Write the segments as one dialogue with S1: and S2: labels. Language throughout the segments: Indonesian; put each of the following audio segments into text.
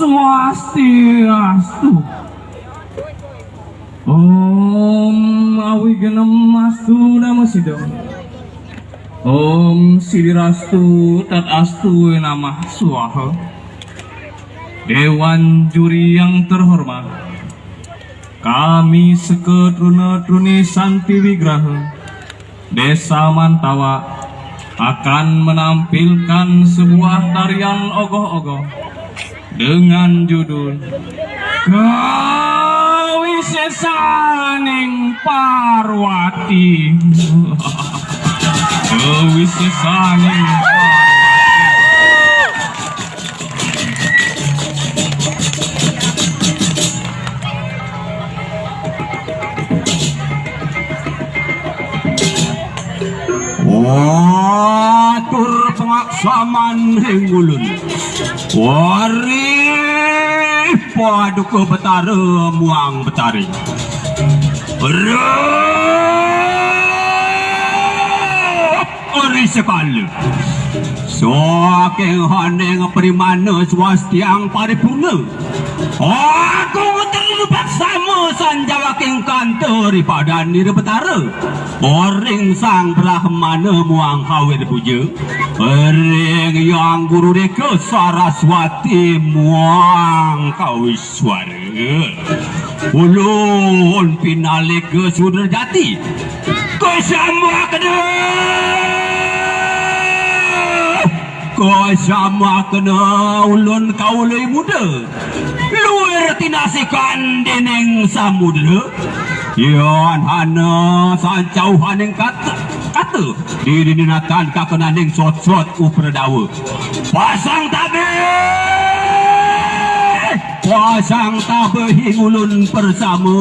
S1: Swastiastu. Om Awigenam Astu Namasidam. Om Sidirastu Tatastu Namah Swaha. Dewan juri yang terhormat, kami seketruna-truni Santi Wigraha Desa Mantawa akan menampilkan sebuah tarian ogoh-ogoh dengan judul Kawisesaning Parwati. Kawisesaning Parwati.
S2: Watur pengaksaman hengulun wari paduka betara muang betari ori sekali saking haneng perimana swastiang paripurna aku terlibat sama sanjawaking kantor pada nira betara Oring sang Brahmana muang hawir puja Oring yang guru deka Saraswati muang kawiswara Ulun pinalik ke Sudrajati Kau sama kena Kau sama kena ulun kaulai muda Luar tinasikan deneng samudera Yan hana sancau haneng kata dirinatan kakenaneng sot-sot upradawa pasang tabe hingulun bersama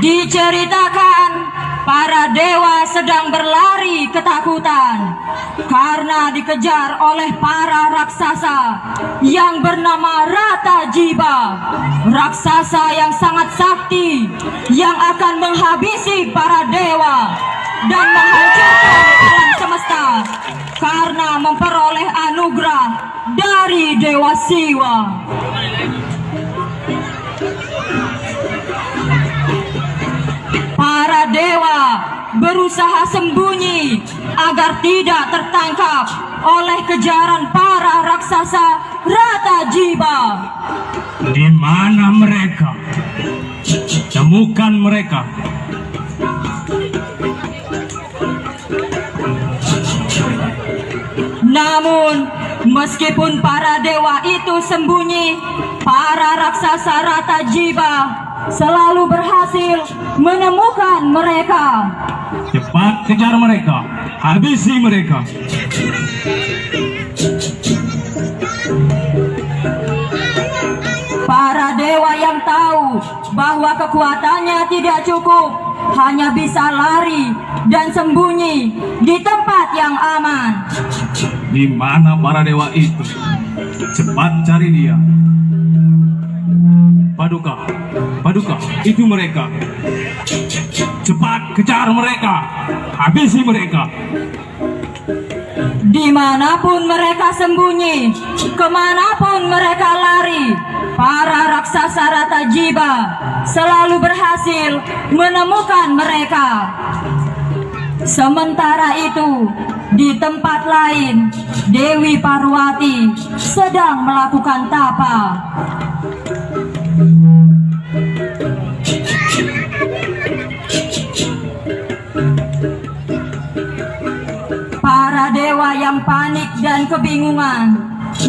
S3: Diceritakan para dewa sedang berlari ketakutan karena dikejar oleh para raksasa yang bernama Rata Jiba, raksasa yang sangat sakti yang akan menghabisi para dewa dan menghancurkan alam semesta karena memperoleh anugerah dari Dewa Siwa. Para dewa berusaha sembunyi agar tidak tertangkap oleh kejaran para raksasa Rata Jiba.
S1: Di mana mereka? Temukan mereka.
S3: Namun meskipun para dewa itu sembunyi, para raksasa Rata Jiba selalu berhasil menemukan mereka.
S1: Cepat kejar mereka, habisi mereka.
S3: Para dewa yang tahu bahwa kekuatannya tidak cukup, hanya bisa lari dan sembunyi di tempat yang aman.
S1: Di mana para dewa itu? Cepat cari dia. Paduka, itu mereka. Cepat kejar mereka, habisi mereka.
S3: Dimanapun mereka sembunyi, kemanapun mereka lari, para raksasa Rata Jiba selalu berhasil menemukan mereka. Sementara itu, di tempat lain, Dewi Parwati sedang melakukan tapa. Para dewa yang panik dan kebingungan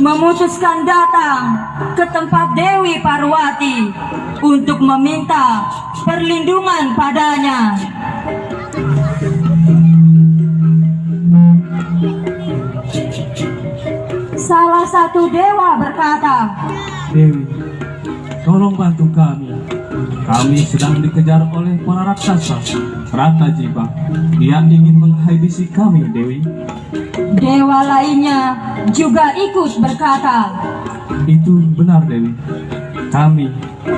S3: memutuskan datang ke tempat Dewi Parwati untuk meminta perlindungan padanya. Salah satu dewa berkata,
S1: Dewi, tolong bantu kami. Kami sedang dikejar oleh para raksasa Rata Jiba. Dia ingin menghabisi kami, Dewi.
S3: Dewa lainnya juga ikut berkata,
S1: Itu benar Dewi. Kami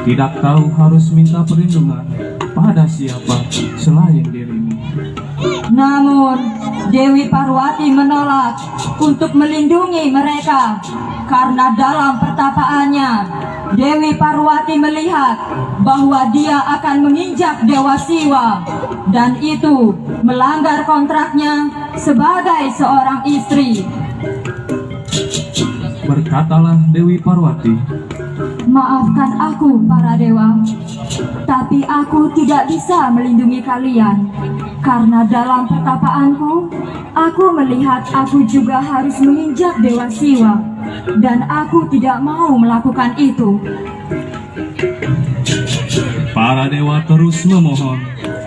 S1: tidak tahu harus minta perlindungan pada siapa selain dirimu.
S3: namun Dewi Parwati menolak untuk melindungi mereka karena dalam pertapaannya Dewi Parwati melihat bahwa dia akan menginjak Dewa Siwa dan itu melanggar kontraknya sebagai seorang istri.
S1: Berkatalah Dewi Parwati,
S3: Maafkan aku para dewa, tapi aku tidak bisa melindungi kalian karena dalam pertapaanku aku melihat aku juga harus menginjak Dewa Siwa dan aku tidak mau melakukan itu.
S1: para dewa terus memohon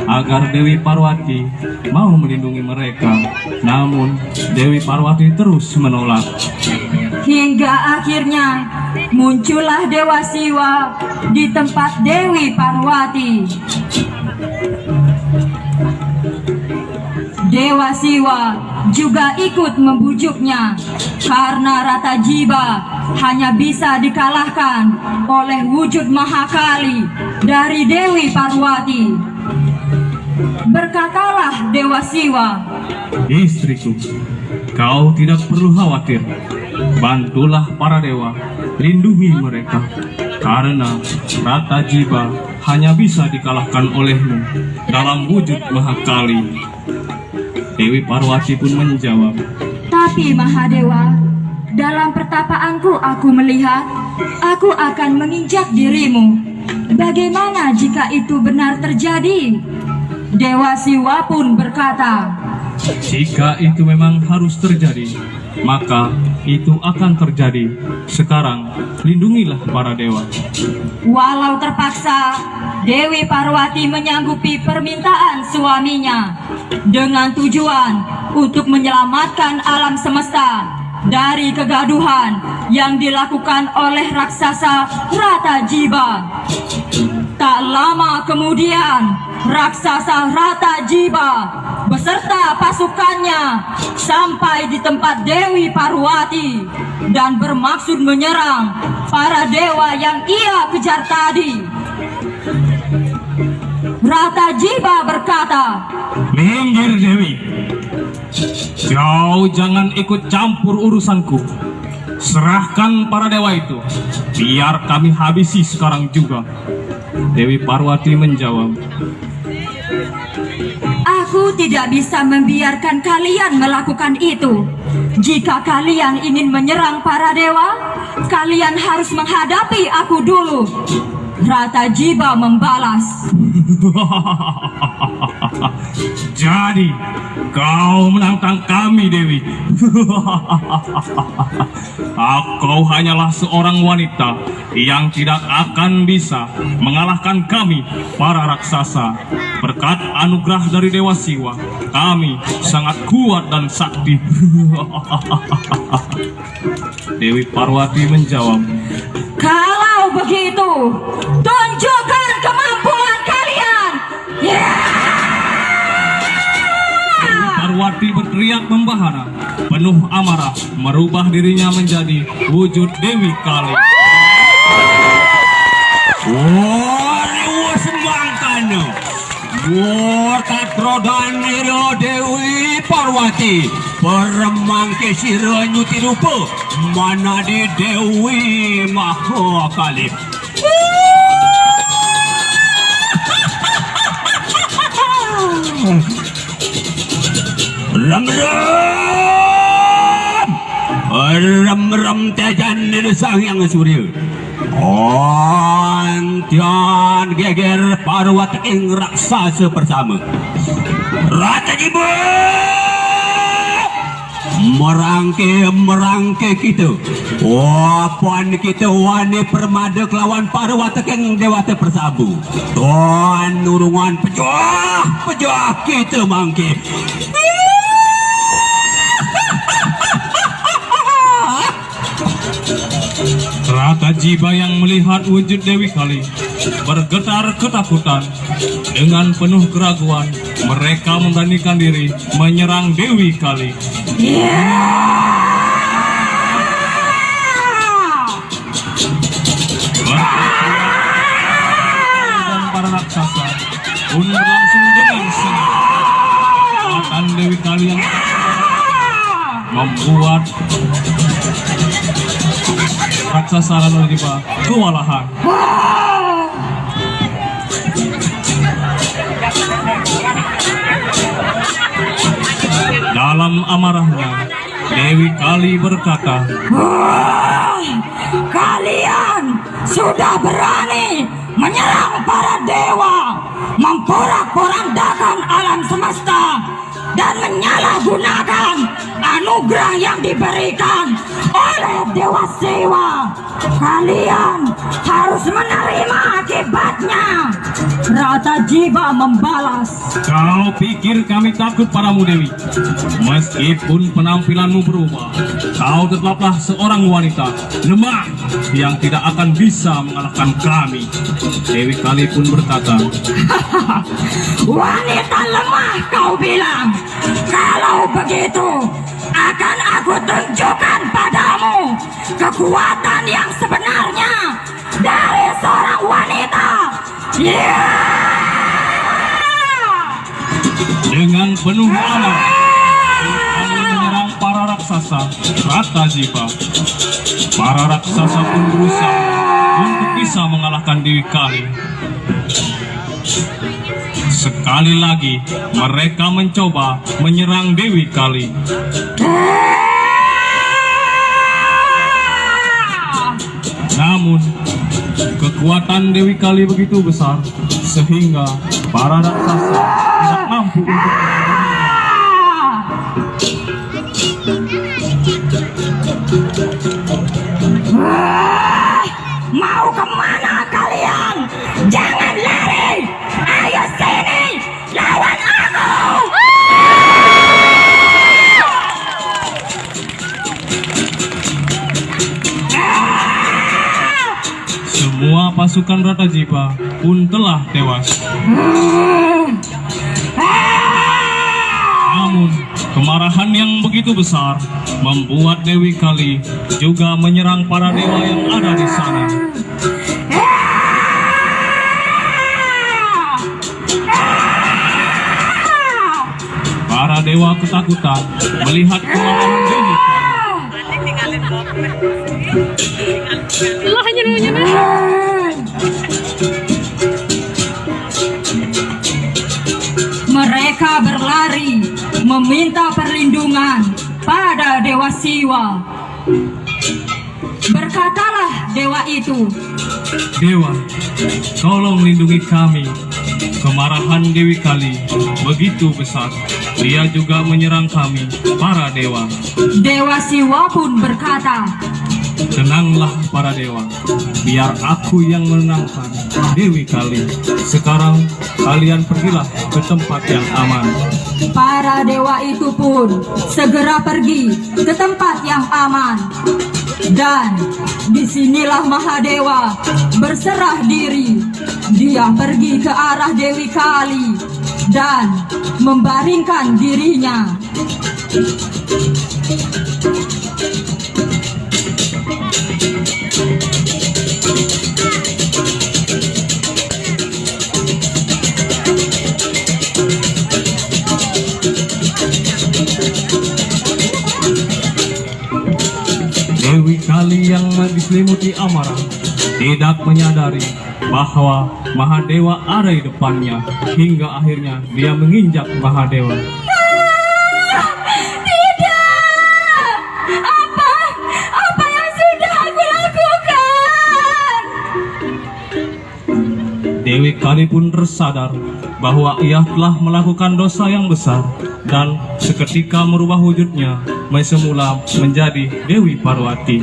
S1: agar Dewi Parwati mau melindungi mereka. Namun Dewi Parwati terus menolak.
S3: Hingga akhirnya muncullah Dewa Siwa di tempat Dewi Parwati. Dewa Siwa juga ikut membujuknya karena Rata Jiba hanya bisa dikalahkan oleh wujud Mahakali dari Dewi Parwati. Berkatalah Dewa Siwa,
S1: Istriku, kau tidak perlu khawatir. Bantulah para dewa, lindungi mereka. Karena Rata Jiba hanya bisa dikalahkan olehmu dalam wujud Mahakali. Dewi Parwati pun menjawab,
S3: tapi Mahadewa, dalam pertapaanku aku melihat aku akan menginjak dirimu. Bagaimana jika itu benar terjadi? Dewa Siwa pun berkata,
S1: jika itu memang harus terjadi, maka itu akan terjadi. Sekarang, lindungilah para dewa.
S3: walau terpaksa, Dewi Parwati menyanggupi permintaan suaminya dengan tujuan untuk menyelamatkan alam semesta dari kegaduhan yang dilakukan oleh raksasa Rata Jiba. Tak lama kemudian, raksasa Rata Jiba beserta pasukannya sampai di tempat Dewi Parwati dan bermaksud menyerang para dewa yang ia kejar tadi. Rata Jiba berkata,
S1: Minggir Dewi, kau jangan ikut campur urusanku. Serahkan para dewa itu, biar kami habisi sekarang juga. Dewi Parwati menjawab,
S3: Aku tidak bisa membiarkan kalian melakukan itu. Jika kalian ingin menyerang para dewa, kalian harus menghadapi aku dulu. Rata Jiba membalas,
S1: jadi kau menantang kami Dewi. Kau hanyalah seorang wanita yang tidak akan bisa mengalahkan kami para raksasa. Berkat anugerah dari Dewa Siwa, kami sangat kuat dan sakti. Dewi Parwati menjawab,
S3: kalau begitu, tunjukkan kemampuan kalian.
S1: Parwati berteriak membahana, penuh amarah, merubah dirinya menjadi wujud Dewi Kali.
S2: Wariwo semangkano, Wartatrodan niro Dewi Parwati, peremangke sira nyuti rupa, mana di Dewi Mahakali. Ram-ram tejan di sang yang surya. Ontian geger Parwati ing raksasa bersama. Rata Jiba merangke kita. Puan kita wani permada kelawan Parwati ing dewata persabu. Tuan nurungan pejuah kita mangke.
S1: Rata Jiba yang melihat wujud Dewi Kali bergetar ketakutan. Dengan penuh keraguan, mereka memberanikan diri menyerang Dewi Kali. Dan para raksasa pun berlangsung dengan sengit. Kekuatan Dewi Kali yang membuat raksasa lalu tiba kewalahan. Dalam amarahnya, Dewi Kali berkata,
S3: Kalian sudah berani menyerang para dewa, memporak-porandakan alam semesta, dan menyalahgunakan anugerah yang diberikan oleh Dewa Siwa. Kalian harus menerima akibatnya. Rata Jiwa membalas.
S1: kau pikir kami takut padamu Dewi? Meskipun penampilanmu berubah, kau tetaplah seorang wanita lemah yang tidak akan bisa mengalahkan kami. Dewi Kali pun berkata,
S3: Wanita lemah kau bilang. Kalau begitu, akan aku tunjukkan padamu kekuatan yang sebenarnya dari seorang wanita.
S1: dengan penuh amarah, kami menyerang para raksasa Rata Jiwa. Para raksasa pun berusaha untuk bisa mengalahkan Dewi Kali. Sekali lagi mereka mencoba menyerang Dewi Kali. Namun kekuatan Dewi Kali begitu besar sehingga para raksasa tidak mampu untuk
S3: Mau kemana kalian? Jangan lari. Ayo sini, lawan aku.
S1: semua pasukan Rata Jiwa pun telah tewas. Namun kemarahan yang begitu besar membuat Dewi Kali juga menyerang para dewa yang ada di sana. Para dewa ketakutan melihat kemarahan Dewi Kali.
S3: Mereka berlari meminta perlindungan pada Dewa Siwa. Berkatalah dewa itu,
S1: Dewa, tolong lindungi kami. Kemarahan Dewi Kali begitu besar. Dia juga menyerang kami, para dewa.
S3: Dewa Siwa pun berkata,
S1: Tenanglah para dewa, biar aku yang menenangkan Dewi Kali. Sekarang kalian pergilah ke tempat yang aman.
S3: para dewa itu pun segera pergi ke tempat yang aman. Dan disinilah Mahadewa berserah diri. Dia pergi ke arah Dewi Kali dan membaringkan dirinya.
S1: Dewi Kali yang diselimuti amarah tidak menyadari bahwa Mahadewa ada di depannya, hingga akhirnya dia menginjak Mahadewa.
S3: Tidak! Apa yang sudah aku lakukan?
S1: Dewi Kali pun tersadar bahwa ia telah melakukan dosa yang besar dan seketika merubah wujudnya semula menjadi Dewi Parwati.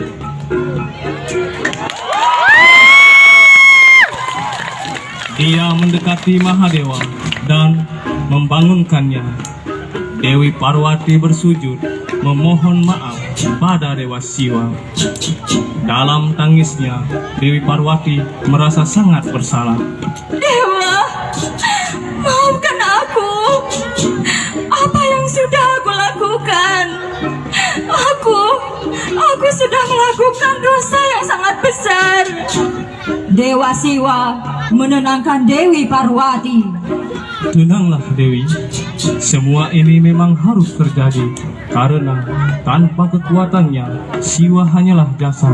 S1: Dia mendekati Mahadewa dan membangunkannya. Dewi Parwati bersujud memohon maaf pada Dewa Siwa. Dalam tangisnya, Dewi Parwati merasa sangat bersalah.
S3: Dewa, maafkan aku. Apa yang sudah aku lakukan? bukan dosa yang sangat besar. Dewa Siwa menenangkan Dewi Parwati.
S1: Tenanglah Dewi, semua ini memang harus terjadi karena tanpa kekuatannya Siwa hanyalah jasad.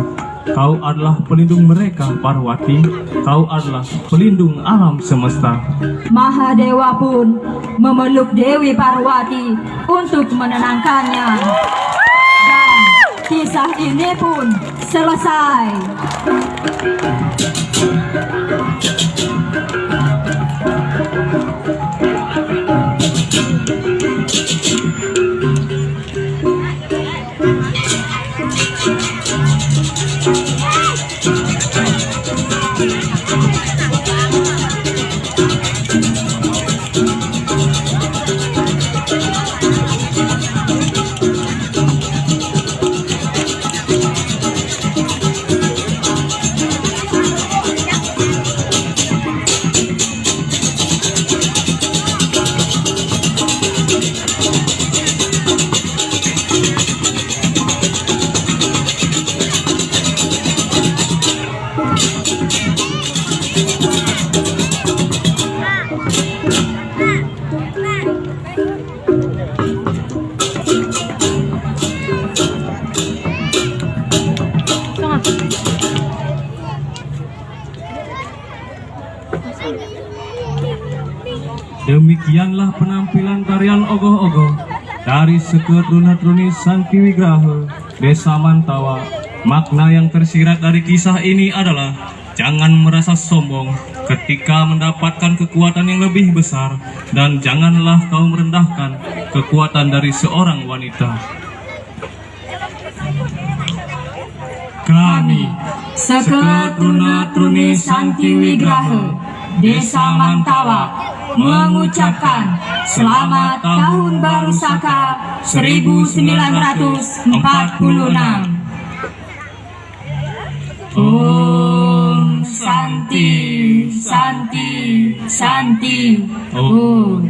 S1: Kau adalah pelindung mereka Parwati, kau adalah pelindung alam semesta.
S3: Mahadewa pun memeluk Dewi Parwati untuk menenangkannya. Dan kisah ini pun selesai.
S1: Demikianlah penampilan tarian ogoh-ogoh dari Sekar Runatruni Santi Wigraha, Desa Mantawa. Makna yang tersirat dari kisah ini adalah jangan merasa sombong ketika mendapatkan kekuatan yang lebih besar, dan janganlah kau merendahkan kekuatan dari seorang wanita. Kami,
S3: Sekar Runatruni Santi Wigraha, Desa Mantawa, mengucapkan Selamat Tahun Baru Saka 1946. Om Santi, Santi, Santi. Om.